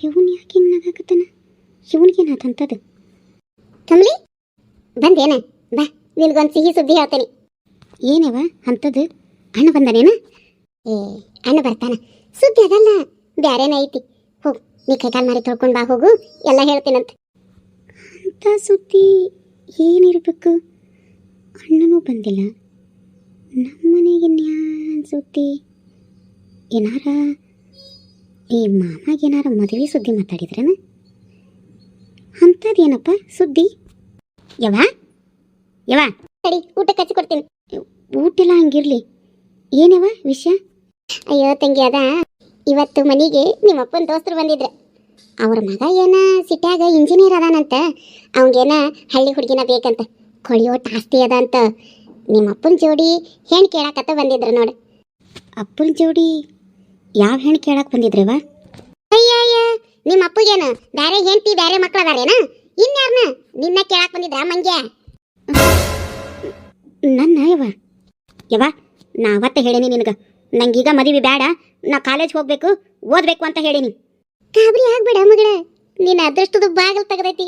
ಇವನ್ ಯಾಕೆ ಹಿಂಗೆ ನಗಾಕತ್ತಾನ? ಇವನಿಗೇನಾತಂತದು? ಕಮಲಿ ಬಂದೇನ? ಬಾ, ನಿನಗೊಂದು ಸಿಹಿ ಸುದ್ದಿ ಹೇಳ್ತೇನೆ. ಏನವ ಅಂಥದ್ದು? ಅಣ್ಣ ಬಂದಾನೇನ? ಅಣ್ಣ ಬರ್ತಾನ. ಸುದ್ದಿ ಅದಲ್ಲ, ಬ್ಯಾರೇನ ಐತಿ. ಹೋಗು, ನೀ ಕೈಕಾಲು ಮಾರಿ ತೊಳ್ಕೊಂಡು ಬಾ, ಹೋಗು, ಎಲ್ಲ ಹೇಳ್ತೀನಂತ. ಅಂಥ ಸುದ್ದಿ ಏನಿರ್ಬೇಕು? ಅಣ್ಣನೂ ಬಂದಿಲ್ಲ, ನಮ್ಮನೆಗೆ ನ್ಯಾನ್ ಸುದ್ದಿ. ಏನಾರ ಈ ಮಾಮಾಗೇನಾರ ಮದುವೆ ಸುದ್ದಿ ಮಾತಾಡಿದ್ರೇನ? ಅಂಥದ್ದೇನಪ್ಪ ಸುದ್ದಿ? ಯವ ಸರಿ, ಊಟಕ್ಕೆ ಹಚ್ಚಿ ಕೊಡ್ತೀನಿ. ಊಟೆಲ್ಲ ಹಂಗಿರ್ಲಿ, ಏನವ ವಿಷಯ? ಅಯ್ಯೋ ತಂಗಿ, ಅದ ಇವತ್ತು ಮನೆಗೆ ನಿಮ್ಮಪ್ಪನ ದೋಸ್ತರು ಬಂದಿದ್ರು. ಅವ್ರ ಮಗ ಏನ ಸಿಟ್ಯಾಗ ಇಂಜಿನಿಯರ್ ಅದಾನಂತ, ಅವಂಗೇನ ಹಳ್ಳಿ ಹುಡುಗಿನ ಬೇಕಂತ, ಕೊಳಿಯೋ ಟಾಸ್ತಿ ಅದ ಅಂತ. ನಿಮ್ಮಪ್ಪನ ಜೋಡಿ ಹೆಣ್ಣು ಕೇಳಾಕತ್ತ ಬಂದಿದ್ರು ನೋಡು. ಅಪ್ಪನ ಜೋಡಿ ಯಾವ ಹೆಣ್ಣು ಕೇಳಕ್ಕೆ ಬಂದಿದ್ರವ? ಅಯ್ಯ, ನಿಮ್ಮ ಅಪ್ಪಗೇನು ಬೇರೆ ಹೆಂಡತಿ ಬೇರೆ ಮಕ್ಳು ಅದಾರೇನ? ಇನ್ಯಾರನ್ನ ನಿನ್ನ ಕೇಳಕ್ಕೆ ಬಂದಿದ್ರ ಮಂಗ್ಯ? ನನ್ನ ಯವ ನಾ ಅವತ್ತ ಹೇಳೀನಿ ನಿನಗೆ, ನಂಗೀಗ ಮದುವೆ ಬೇಡ, ನಾ ಕಾಲೇಜ್ ಹೋಗ್ಬೇಕು, ಓದ್ಬೇಕು ಅಂತ ಹೇಳೀನಿ. ಗಾಬರಿ ಆಗ್ಬೇಡ ಮಗಳ, ನಿನ್ನ ಅದೃಷ್ಟದ ಬಾಗಿಲು ತೆಗೆದೈತಿ.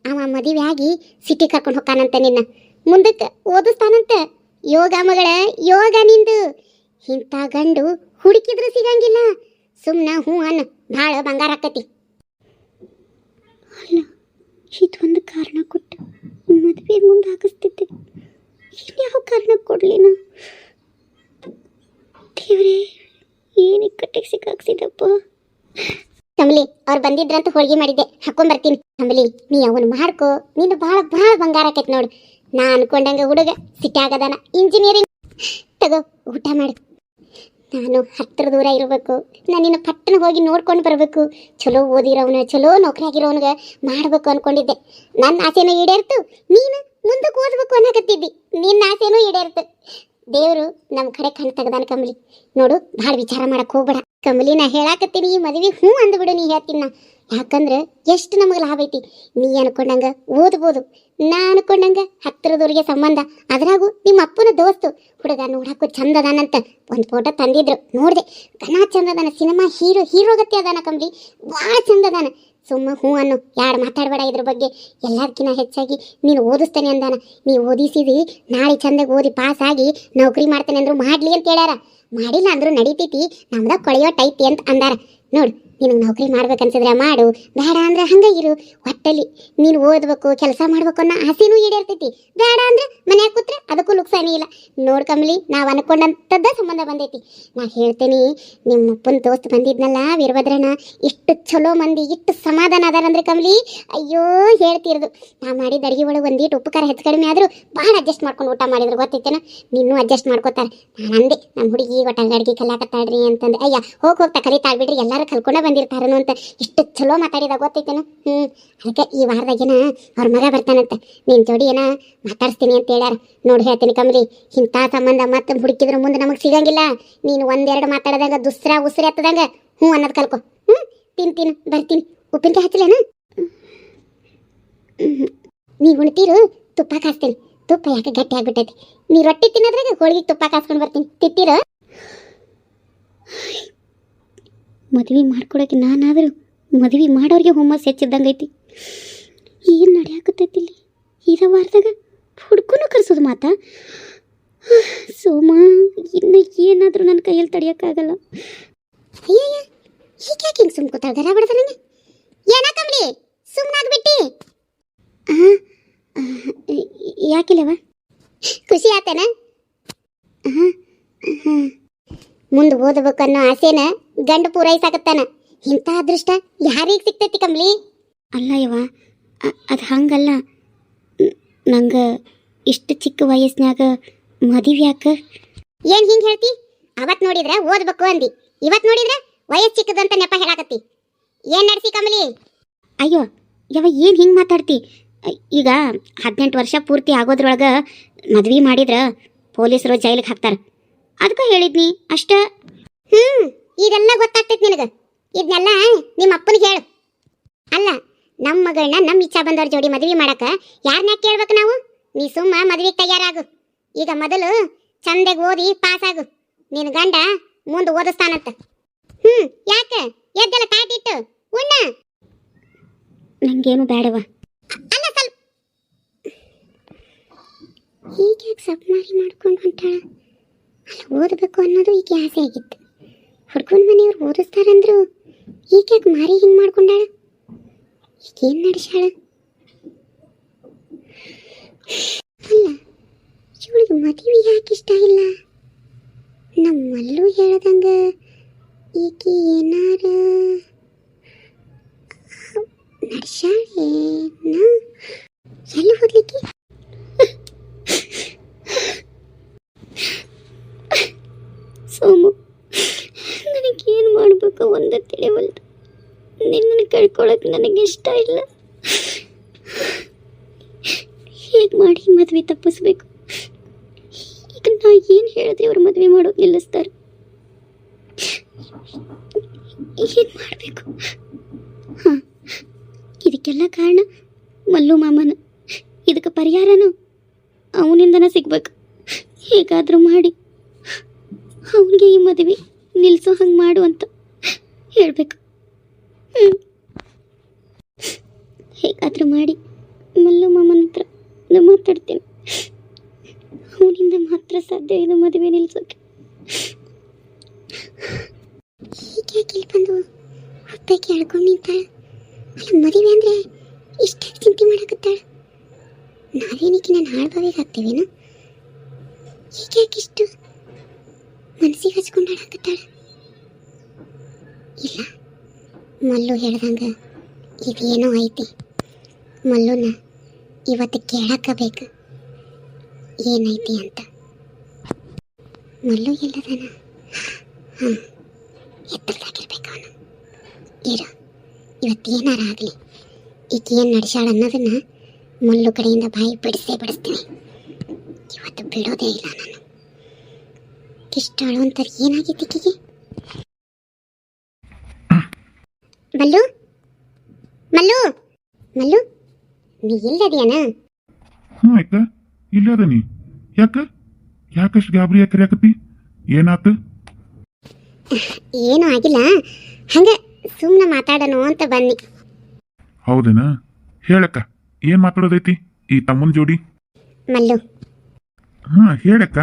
ಅವ ಮದುವೆ ಆಗಿ ಸಿಟಿ ಕರ್ಕೊಂಡು ಹೋಗ್ತಾನಂತ, ನಿನ್ನ ಮುಂದಕ್ಕೆ ಓದಿಸ್ತಾನಂತ. ಯೋಗ ಮಗಳ, ಯೋಗ ನಿಂದು. ಇಂಥ ಗಂಡು ಹುಡುಕಿದ್ರು ಸಿಗಂಗಿಲ್ಲ. ಸುಮ್ಮನೆ ಹ್ಞೂ ಅನ್ನ, ಭಾಳ ಬಂಗಾರ ಆಕತಿ. ಅಲ್ಲ, ಇದೊಂದು ಕಾರಣ ಕೊಟ್ಟು ಮದುವೆ ಮುಂದೆ ಹಾಕಿಸ್ತಿದ್ದೆ. ಇನ್ಯಾವ ಕಾರಣ ಕೊಡ್ಲಿನ? ದೇವ್ರೇ, ಏನಕ್ಕೆ ಕಟ್ಟಿಗೆ ಸಿಕ್ಕಾಕ್ಸಿದಪ್ಪ. ಕಮಲಿ, ಅವ್ರು ಬಂದಿದ್ರಂತ ಹೋಳಿಗೆ ಮಾಡಿದ್ದೆ, ಹಾಕೊಂಡ್ಬರ್ತೀನಿ. ಕಮಲಿ, ನೀ ಅವನು ಮಾಡ್ಕೋ, ನೀನು ಭಾಳ ಭಾಳ ಬಂಗಾರ ಆಕೈತಿ ನೋಡು. ನಾ ಅನ್ಕೊಂಡಂಗೆ ಹುಡುಗ ಸಿಟ್ಟಾಗದಾನ, ಇಂಜಿನಿಯರಿಂಗ್. ತಗೋ, ಊಟ ಮಾಡು. ನಾನು ಹತ್ತಿರ ದೂರ ಇರಬೇಕು, ನಾನು ನಿನ್ನ ಪಟ್ಟಣ ಹೋಗಿ ನೋಡ್ಕೊಂಡು ಬರಬೇಕು. ಚಲೋ ಓದಿರೋವನ, ಚಲೋ ನೌಕರಿ ಆಗಿರೋವನಿಗೆ ಮಾಡಬೇಕು ಅನ್ಕೊಂಡಿದ್ದೆ. ನನ್ನ ಆಸೆನೂ ಈಡೇರ್ತು, ನೀನು ಮುಂದಕ್ಕೆ ಓದಬೇಕು ಅನ್ನಕತ್ತಿದ್ದಿ, ನಿನ್ನ ಆಸೆನೂ ಈಡೇರ್ತು. ದೇವರು ನಮ್ಮ ಕಡೆ ಕಣ್ಣು ತೆಗ್ದಾನ. ಕಮಲಿ ನೋಡು, ಭಾಳ ವಿಚಾರ ಮಾಡಕ್ಕೆ ಹೋಗ್ಬೇಡ. ಕಮಲಿ, ನಾ ಹೇಳಾಕತ್ತೀನಿ, ಈ ಮದುವೆ ಹ್ಞೂ ಅಂದ್ಬಿಡು. ನೀ ಹೇಳ್ತೀನಿ ನಾ, ಯಾಕಂದ್ರೆ ಎಷ್ಟು ನಮಗೆ ಲಾಭ ಐತಿ. ನೀ ಅನ್ಕೊಂಡಂಗೆ ಓದ್ಬೋದು, ನಾ ಅನ್ಕೊಂಡಂಗೆ ಹತ್ತಿರದವ್ರಿಗೆ ಸಂಬಂಧ, ಅದ್ರಾಗೂ ನಿಮ್ಮ ಅಪ್ಪನ ದೋಸ್ತು. ಹುಡುಗ ನೋಡಕ್ಕೂ ಚಂದ ಅದಾನಂತ ಒಂದು ಫೋಟೋ ತಂದಿದ್ರು, ನೋಡಿದೆ. ಘನ ಚಂದ ಅದಾನ, ಸಿನಿಮಾ ಹೀರೋಗತ್ತೆ ಅದಾನ ಕಮಲಿ, ಭಾಳ ಚಂದ ಅದಾನ. ಸುಮ್ಮ ಹ್ಞೂ ಅನ್ನು, ಯಾರು ಮಾತಾಡಬೇಡ ಇದ್ರ ಬಗ್ಗೆ. ಎಲ್ಲದಕ್ಕಿಂತ ಹೆಚ್ಚಾಗಿ ನೀನು ಓದಿಸ್ತೇನೆ ಅಂದಾನ. ನೀ ಓದಿಸಿದಿ, ನಾಳೆ ಚಂದಾಗಿ ಓದಿ ಪಾಸ್ ಆಗಿ ನೌಕರಿ ಮಾಡ್ತೇನೆ ಅಂದ್ರು ಮಾಡಲಿ ಅಂತ ಹೇಳ್ಯಾರ. ಮಾಡಿಲ್ಲ ಅಂದ್ರು ನಡೀತೈತಿ, ನಮ್ದಾಗ ಕೊಳೆಯೋ ಟೈತಿ ಅಂತ ಅಂದಾರ. ನೋಡು, ನಿನಗೆ ನೌಕರಿ ಮಾಡ್ಬೇಕನ್ಸಿದ್ರೆ ಮಾಡು, ಬೇಡ ಅಂದ್ರೆ ಹಂಗೆ ಇರು. ಒಟ್ಟಲ್ಲಿ ನೀನು ಓದಬೇಕು, ಕೆಲಸ ಮಾಡ್ಬೇಕು ಅನ್ನೋ ಆಸೆನೂ ಈಡೇರ್ತೈತಿ. ಬೇಡ ಅಂದ್ರೆ ಮನ್ಯಾಗ ಕೂತ್ರೆ ಅದಕ್ಕೂ ಲುಕ್ಸಾನಿ ಇಲ್ಲ. ನೋಡು ಕಮಲಿ, ನಾವು ಅನ್ಕೊಂಡಂಥದ್ದ ಸಂಬಂಧ ಬಂದೈತಿ. ನಾ ಹೇಳ್ತೇನೆ, ನಿಮ್ಮ ಅಪ್ಪನ ದೋಸ್ತ್ ಬಂದಿದ್ನಲ್ಲ ವೀರಭದ್ರನ, ಇಷ್ಟು ಚಲೋ ಮಂದಿ, ಇಷ್ಟು ಸಮಾಧಾನ ಅದಾರಂದ್ರೆ ಕಮಲಿ, ಅಯ್ಯೋ ಹೇಳ್ತಿರೋದು. ನಾ ಮಾಡಿದ ಅಡುಗೆ ಒಳಗೆ ಒಂದೀಟು ಉಪ್ಪು ಖಾರ ಹೆಚ್ಚು ಕಡಿಮೆ ಆದರೂ ಭಾಳ ಅಡ್ಜಸ್ಟ್ ಮಾಡ್ಕೊಂಡು ಊಟ ಮಾಡಿದ್ರು, ಗೊತ್ತೈತೇನ? ನಿನ್ನೂ ಅಡ್ಜಸ್ಟ್ ಮಾಡ್ಕೋತಾರೆ. ನಾನು ಅಂದೆ, ನಮ್ಮ ಹುಡುಗಿ ಒಟ್ಟಾಗ ಅಡುಗೆ ಕಲಿಯಾಕತ್ತಾಳ್ರಿ ಅಂತಂದೆ. ಅಯ್ಯ, ಹೋಗ್ತಾ ಕಲಿತಾಳ್ಬಿಡ್ರಿ, ಎಲ್ಲರೂ ಕಲ್ಕೊಂಡ ಬಂದಿರ್ತಾರನು ಅಂತ ಇಷ್ಟು ಚಲೋ ಮಾತಾಡಿದ, ಗೊತ್ತೈತೇನ? ಅದಕ್ಕೆ ಈ ವಾರದಾಗೇನ ಅವ್ರ ಮಗ ಬರ್ತಾನಂತ, ನಿನ್ನ ಜೋಡಿ ಏನ ಮಾತಾಡಿಸ್ತೀನಿ ಅಂತ ಹೇಳ್ಯಾರ. ನೋಡಿ ಹೇಳ್ತೀನಿ ಕಮಲಿ, ಇಂಥ ಸಂಬಂಧ ಮತ್ತೆ ಹುಡುಕಿದ್ರೆ ಮುಂದೆ ನಮಗೆ ಸಿಗಂಗಿಲ್ಲ. ನೀನು ಒಂದೆರಡು ಮಾತಾಡಿದಾಗ ಉಸಿರಿ ಹತ್ತದಂಗ ಹ್ಞೂ ಅನ್ನೋದು ಕಲ್ಕೊ. ತಿಂತೀನಿ, ಬರ್ತೀನಿ. ಉಪ್ಪಿನಕಾಯಿ ಹಚ್ಚಲೇನ? ನೀ ಉಣ್ತೀರು, ತುಪ್ಪ ಕಾಸ್ತೀನಿ. ತುಪ್ಪ ಯಾಕೆ ಗಟ್ಟಿ ಆಗ್ಬಿಟ್ಟೈತಿ. ನೀ ರೊಟ್ಟಿ ತಿನ್ನೋದ್ರಾಗ ಹೋಳಿಗೆ ತುಪ್ಪ ಕಾಸ್ಕೊಂಡು ಬರ್ತೀನಿ, ತಿಂತೀರ? ಮದುವೆ ಮಾಡ್ಕೊಡೋಕೆ ನಾನಾದರೂ ಮದುವೆ ಮಾಡೋರಿಗೆ ಹುಮ್ಮಸ್ ಹೆಚ್ಚಿದ್ದಂಗೈತಿ. ಏನು ನಡೆಯಾಕತ್ತೈತಿ ಇಲ್ಲಿ? ಇದ ವಾರದಾಗ ಹುಡ್ಕೂ ಕರ್ಸೋದು ಮಾತಾ? ಸೋಮ, ಇನ್ನು ಏನಾದರೂ ನನ್ನ ಕೈಯಲ್ಲಿ ತಡಿಯೋಕ್ಕಾಗಲ್ಲ. ಅಯ್ಯಯ್ಯ, ಈಗ ಯಾಕೆ ಹಿಂಗೆ ಸುಮ್ ಕೂತಾಳ? ಗರ ಬಡ್ದ ನನಗೆ ಏನ ಕಮಲಿ, ಸುಮ್ಮನಾಗ್ಬಿಟ್ಟಿ? ಯಾಕಿಲ್ಲವ? ಖುಷಿ ಆತನ? ಮುಂದೆ ಓದಬೇಕು ಅನ್ನೋ ಆಸೆನ ಗಂಡು ಪೂರೈಸಾಕತ್ತಾನ. ಇಂಥ ಅದೃಷ್ಟ ಯಾರಿಗೆ ಸಿಗ್ತೈತಿ ಕಮಲಿ? ಅಲ್ಲ ಯವ್ವ, ಅದು ಹಂಗಲ್ಲ. ನಂಗೆ ಇಷ್ಟು ಚಿಕ್ಕ ವಯಸ್ಸಿನಾಗ ಮದುವೆ ಯಾಕೆ? ಏನು ಹಿಂಗೆ ಹೇಳ್ತಿ? ಅವತ್ತು ನೋಡಿದ್ರೆ ಓದಬೇಕು ಅಂದಿ, ಇವತ್ತು ನೋಡಿದ್ರೆ ವಯಸ್ಸು ಚಿಕ್ಕದಂತ ನೆಪ ಹೇಳಾಕತ್ತಿ. ಏನು ನಡೆಸಿ ಕಮಲಿ? ಅಯ್ಯೋ ಯವ್ವ, ಏನು ಹಿಂಗೆ ಮಾತಾಡ್ತಿ? ಈಗ 18 ವರ್ಷ ಪೂರ್ತಿ ಆಗೋದ್ರೊಳಗೆ ಮದ್ವೆ ಮಾಡಿದ್ರೆ ಪೊಲೀಸರು ಜೈಲಿಗೆ ಹಾಕ್ತಾರೆ. ಅದಕ್ಕೆ ಹೇಳಿದ್ನಿ ಅಷ್ಟ. ಇದೆಲ್ಲ ಗೊತ್ತಾಗ್ತೈತಿ ನಿನಗೆ. ಇದನ್ನೆಲ್ಲ ನಿಮ್ಮ ಅಪ್ಪನಿಗೆ ಹೇಳು. ಅಲ್ಲ, ನಮ್ಮ ಮಗಳನ್ನ ನಮ್ಮ ಇಚ್ಛಾ ಬಂದವ್ರ ಜೋಡಿ ಮದ್ವೆ ಮಾಡಕ ಯಾರನ್ನ ಕೇಳ್ಬೇಕು ನಾವು? ನೀ ಸುಮ್ಮ ಮದ್ವೆಗೆ ತಯಾರಾಗು. ಈಗ ಮೊದಲು ಚಂದಗೆ ಓದಿ ಪಾಸ್ ಆಗು. ನಿನ್ನ ಗಂಡ ಮುಂದೆ ಓದಿಸ್ತಾನಂತ. ಯಾಕೆ ಎದ್ದೆಲ್ಲ ಕಾಟಿಟ್ಟು ಉಣ್ಣ? ನಂಗೇನು ಬೇಡವ. ಅಲ್ಲ, ಸ್ವಲ್ಪ ಹೀಗೆ ಸಬ್ಮಾರಿ ಮಾಡ್ಕೊಂಡು ಹೊಂಟಾಳ. ಅಲ್ಲ, ಓದಬೇಕು ಅನ್ನೋದು ಈಗ ಆಸೆ ಆಗಿತ್ತು. ಹುಡ್ಕೊಂಡ್ ಮನೆಯವ್ರು ಓದಿಸ್ತಾರಂದ್ರು ಈಗ ಮಾರಿ ಹಿಂಗೆ ಮಾಡ್ಕೊಂಡಾಳ. ಈಗೇನು ನಡೆಸಾಳ? ಅಲ್ಲ, ಇವಳಿಗೆ ಮದುವೆ ಯಾಕೆ ಇಷ್ಟ ಇಲ್ಲ? ನಮ್ಮಲ್ಲೂ ಹೇಳ್ದಂಗ ಈಕೆ ಏನಾರ ನಡ್ಸಾಳೇನ? ಎಲ್ಲಿ ಹೋದ್ಲಿಕ್ಕೆ? ಸೋಮು, ನನಗೇನು ಮಾಡಬೇಕು ಒಂದೇ ತಿಳಿವಲ್ದು. ನಿನ್ನನ್ನು ಕಳ್ಕೊಳ್ಳೋಕೆ ನನಗೆ ಇಷ್ಟ ಇಲ್ಲ. ಹೇಗೆ ಮಾಡಿ ಮದುವೆ ತಪ್ಪಿಸ್ಬೇಕು? ಈಗ ನಾ ಏನು ಹೇಳಿದೆ ಅವ್ರು ಮದುವೆ ಮಾಡೋಕೆ ನಿಲ್ಲಿಸ್ತಾರೆ? ಏನು ಮಾಡಬೇಕು? ಹಾಂ, ಇದಕ್ಕೆಲ್ಲ ಕಾರಣ ಮಲ್ಲು ಮಾಮನ. ಇದಕ್ಕೆ ಪರಿಹಾರನೂ ಅವನಿಂದನೇ ಸಿಗ್ಬೇಕು. ಹೇಗಾದರೂ ಮಾಡಿ ಅವನಿಗೆ ಈ ಮದುವೆ ನಿಲ್ಲಿಸೋ ಹಂಗೆ ಮಾಡು ಅಂತ ಹೇಳಬೇಕು. ಹೇಗಾದರೂ ಮಾಡಿ ಮಲ್ಲು ಮಾಮನ ಹತ್ರ ನಾನು ಮಾತಾಡ್ತೀನಿ. ಅವನಿಂದ ಮಾತ್ರ ಸಾಧ್ಯ ಇದು ಮದುವೆ ನಿಲ್ಲಿಸೋಕೆ. ಹೀಗೆ ಇಲ್ಲಿ ಬಂದು ಒಬ್ಬಾಕಿ ಹೇಳ್ಕೊಂಡು ನಿಂತಾಳ. ಅಲ್ಲ, ಮದುವೆ ಅಂದರೆ ಇಷ್ಟಾಗಿ ಚಿಂತೆ ಮಾಡಕತ್ತಾಳ. ನಾವೇನಕ್ಕೆ ನಾನು ಹಾಳ್ಬಾವಿಗೆ ಹಾಕ್ತೀವೇನು? ಹೀಗೆ ಯಾಕಿಷ್ಟು ಮನಸ್ಸಿಗೆ ಹಚ್ಕೊಂಡಾಡಕತ್ತಾಳ? ಇಲ್ಲ, ಮಲ್ಲು ಹೇಳ್ದಂಗೆ ಇದೇನೋ ಐತಿ. ಮಲ್ಲುನ ಇವತ್ತು ಕೇಳಕ್ಕಬೇಕು ಏನೈತಿ ಅಂತ. ಮಲ್ಲು ಎಲ್ಲದಾನ? ಹಾಂ, ಎತ್ತರದಾಗಿರ್ಬೇಕು ಅವನು. ಇರು, ಇವತ್ತೇನಾರ ಆಗಲಿ ಈಕೆ ಏನು ನಡೆಸಾಳ ಅನ್ನೋದನ್ನ ಮಲ್ಲು ಕಡೆಯಿಂದ ಬಾಯಿ ಬಿಡಿಸ್ತೀನಿ. ಇವತ್ತು ಬಿಡೋದೇ ಇಲ್ಲ ನಾನು. ಇಷ್ಟಾಳು ಅಂತಾರೆ ಏನಾಗಿತ್ತು ಈಕೆಗೆ? ಮಲ್ಲು, ಮಲ್ಲು, ಮಲ್ಲು, ನೀ ಇಲ್ಲದಿಯಾನ? ಹ್ಞೂ ಅಕ್ಕ, ಇಲ್ಲದ ನೀ. ಯಾಕಷ್ಟು ಗಾಬರಿ ಯಾಕೆ ಕರಿಯಾಕತ್ತಿ? ಏನಾತು? ಏನೂ ಆಗಿಲ್ಲ, ಹಂಗೆ ಸುಮ್ಮನೆ ಮಾತಾಡೋಣ ಅಂತ ಬನ್ನಿ. ಹೌದೇನ? ಹೇಳಕ್ಕ, ಏನು ಮಾತಾಡೋದೈತಿ ಈ ತಮ್ಮನ ಜೋಡಿ? ಮಲ್ಲು, ಹಾಂ ಹೇಳಕ್ಕ.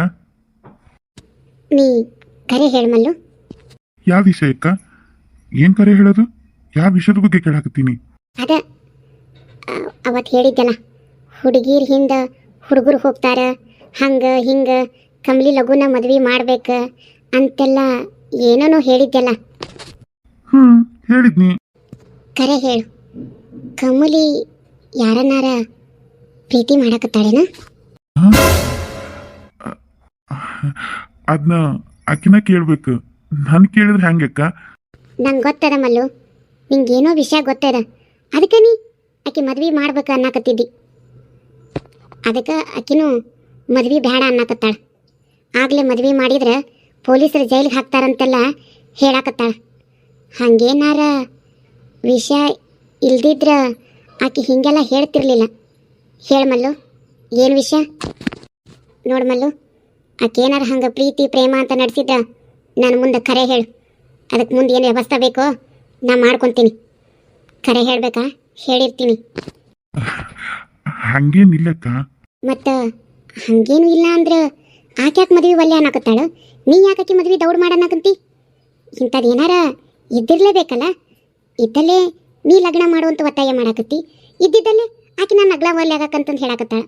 ನೀ ಕರೆ ಹೇಳು ಮಲ್ಲು. ಯಾವ ವಿಷಯಕ್ಕ? ಏನು ಕರೆ ಹೇಳೋದು? ಯಾವ ವಿಷಯದ ಬಗ್ಗೆ ಕೇಳಾಕತ್ತೀನಿ? ಅದ ಅವತ್ತು ಹೇಳಿದ್ದಲ್ಲ, ಹುಡುಗಿರ್ ಹಿಂದೆ ಹುಡುಗರು ಹೋಗ್ತಾರ, ಹಂಗೆ ಹಿಂಗೆ ಕಮಲಿ ಲಗುನ ಮದ್ವೆ ಮಾಡ್ಬೇಕು ಅಂತೆಲ್ಲ ಏನೇನೋ ಹೇಳಿದ್ದಲ್ಲ. ಹೇಳಿದ್ನಿ. ಕರೆ ಹೇಳು, ಕಮಲಿ ಯಾರನ್ನಾರ ಪ್ರೀತಿ ಮಾಡಕತ್ತಾಳೇನ? ಅದನ್ನ ಆಕಿನ ಕೇಳ್ಬೇಕು, ನಾನು ಕೇಳಿದ್ರೆ ಹೆಂಗಕ್ಕ? ನಂಗೆ ಗೊತ್ತದ ಮಲ್ಲು, ನಿಂಗೇನೋ ವಿಷಯ ಗೊತ್ತದ. ಅದಕ್ಕೆ ನೀ ಆಕೆ ಮದ್ವೆ ಮಾಡ್ಬೇಕು ಅನ್ನಕತ್ತಿದ್ದಿ. ಅದಕ್ಕೆ ಆಕಿನೂ ಮದ್ವೆ ಬೇಡ ಅನ್ನಕತ್ತಾಳ. ಆಗಲೇ ಮದ್ವೆ ಮಾಡಿದ್ರೆ ಪೊಲೀಸರು ಜೈಲಿಗೆ ಹಾಕ್ತಾರಂತೆಲ್ಲ ಹೇಳಕತ್ತಾಳ. ಹಂಗೇನಾರ ವಿಷಯ ಇಲ್ದಿದ್ರ ಆಕೆ ಹೀಗೆಲ್ಲ ಹೇಳ್ತಿರ್ಲಿಲ್ಲ. ಹೇಳು ಮಲ್ಲು, ಏನು ವಿಷಯ? ನೋಡು ಮಲ್ಲು, ಆಕೇನಾರ ಹಂಗೆ ಪ್ರೀತಿ ಪ್ರೇಮ ಅಂತ ನಡೆಸಿದ್ರ ನಾನು ಮುಂದೆ ಕರೆ ಹೇಳು. ಅದಕ್ಕೆ ಮುಂದೆ ಏನು ವ್ಯವಸ್ಥೆ ಬೇಕೋ ನಾ ಮಾಡ್ಕೊತೀನಿ. ಕರೆ ಹೇಳಬೇಕಾ? ಹೇಳಿರ್ತೀನಿ. ಹಂಗೇನಿಲ್ಲಕ್ಕ. ಮತ್ತು ಹಂಗೇನು ಇಲ್ಲ ಅಂದ್ರೆ ಆಕೆ ಯಾಕೆ ಮದುವೆ ಒಲ್ಲೆ ಅನ್ನಕತ್ತಾಳ? ನೀ ಯಾಕೆ ಮದುವೆ ದೌಡ್ ಮಾಡನ್ನಕಂತಿ? ಇಂಥದ್ದು ಏನಾರ ಇದ್ದಿರಲೇಬೇಕಲ್ಲ. ಇದ್ದಲ್ಲೇ ನೀ ಲಗ್ನ ಮಾಡುವಂತ ಒತ್ತಾಯ ಮಾಡಾಕತ್ತಿ, ಇದ್ದಿದ್ದಲ್ಲೇ ಆಕೆ ನಾನು ನಗ್ಲ ಒಲ್ಲೆ ಆಗಕ್ಕಂತಂದು ಹೇಳಾಕತ್ತಾಳ.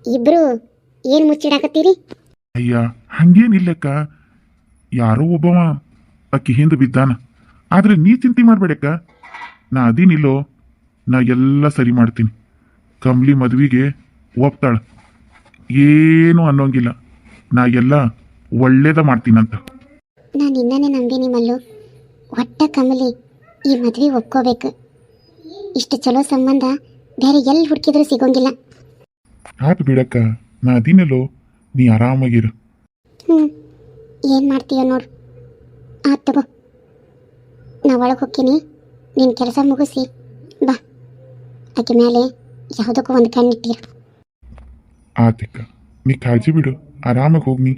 ಇಬ್ಬರು ಏನು ಮುಚ್ಚಿಡಾಕತ್ತೀರಿ? ಅಯ್ಯ, ಹಂಗೇನಿಲ್ಲಕ್ಕ. ಯಾರೋ ಒಬ್ಬವ ಅಕ್ಕಿ ಹಿಂದೆ ಬಿದ್ದಾನ. ಆದ್ರೆ ನೀ ಚಿಂತೆ ಮಾಡಬೇಡಕ್ಕ, ನಾ ಅದೀನಿಲ್ಲೋ, ನಾ ಎಲ್ಲ ಸರಿ ಮಾಡ್ತೀನಿ. ಕಮ್ಲಿ ಮದುವೆಗೆ ಒಪ್ತಾಳ, ಏನು ಅನ್ನೋಂಗಿಲ್ಲ. ನಾ ಎಲ್ಲ ಒಳ್ಳೇದ ಮಾಡ್ತೀನಂತ. ನಾನು ನಿನ್ನನೇ ನಂಬಿನಿ ಮಲ್ಲು. ಒಟ್ಟ ಕಮಲಿ ಈ ಮದುವೆ ಒಪ್ಕೋಬೇಕು. ಇಷ್ಟು ಚಲೋ ಸಂಬಂಧ ಬೇರೆ ಎಲ್ಲಿ ಹುಡುಕಿದ್ರು ಸಿಗೋಂಗಿಲ್ಲ. ಆತು ಬಿಡಕ್ಕ, ನಾ ಅದಿನಲ್ಲೋ, ನೀ ಆರಾಮಾಗಿರು. ಹ್ಞೂ ಏನು ಮಾಡ್ತೀಯ ನೋಡು. ಆತು ತಗೋ, ನಾ ಒಳಗೆ ಹೋಗ್ತೀನಿ, ನಿನ್ನ ಕೆಲಸ ಮುಗಿಸಿ ಬಾ. ಆಕೆ ಮೇಲೆ ಯಾವುದಕ್ಕೂ ಒಂದು ಕಣ್ಣಿಟ್ಟಿರು. ಆತಕ್ಕ, ನೀ ಕಾಳಜಿ ಬಿಡು, ಆರಾಮಾಗಿ ಹೋಗಿ ನೀ.